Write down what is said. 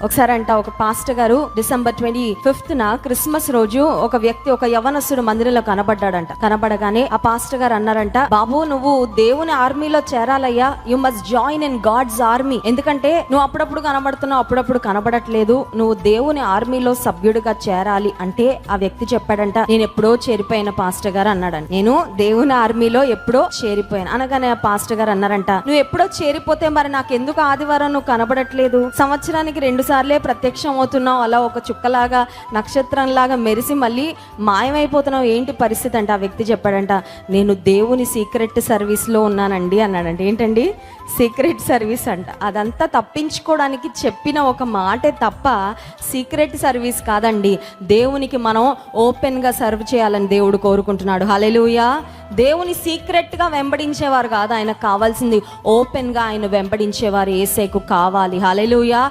ఒకసారి అంట ఒక పాస్టర్ గారు December 25th క్రిస్మస్ రోజు ఒక వ్యక్తి, ఒక యవనస్తుడు మందిరంలో కనబడగానే ఆ పాస్టర్ గారు అన్నారంట, బాబు నువ్వు దేవుని ఆర్మీలో చేరాలయ్యా, you must join in God's army. ఎందుకంటే నువ్వు అప్పుడప్పుడు కనబడుతున్నావు, అప్పుడప్పుడు కనబడట్లేదు, నువ్వు దేవుని ఆర్మీలో సభ్యుడిగా చేరాలి అంటే ఆ వ్యక్తి చెప్పాడంట, నేను ఎప్పుడో చేరిపోయిన పాస్టర్ గారు అన్నాడంట, నేను దేవుని ఆర్మీలో ఎప్పుడో చేరిపోయాను. అనగానే ఆ పాస్టర్ గారు అన్నారంట, నువ్వు ఎప్పుడో చేరిపోతే మరి నాకు ఎందుకు ఆదివారం నువ్వు కనబడట్లేదు, సంవత్సరానికి 2 సార్లే ప్రత్యక్షం అవుతున్నావు, అలా ఒక చుక్కలాగా నక్షత్రంలాగా మెరిసి మళ్ళీ మాయమైపోతున్నావు, ఏంటి పరిస్థితి అంటే ఆ వ్యక్తి చెప్పాడంట, నేను దేవుని సీక్రెట్ సర్వీస్లో ఉన్నానండి అన్నాడంట. ఏంటండి సీక్రెట్ సర్వీస్ అంట. అదంతా తప్పించుకోవడానికి చెప్పిన ఒక మాటే తప్ప సీక్రెట్ సర్వీస్ కాదండి. దేవునికి మనం ఓపెన్గా సర్వ్ చేయాలని దేవుడు కోరుకుంటున్నాడు. హల్లెలూయా. దేవుని సీక్రెట్గా వెంబడించేవారు కాదు ఆయనకు కావాల్సింది, ఓపెన్గా ఆయన వెంబడించేవారు యేసేకు కావాలి. హల్లెలూయా.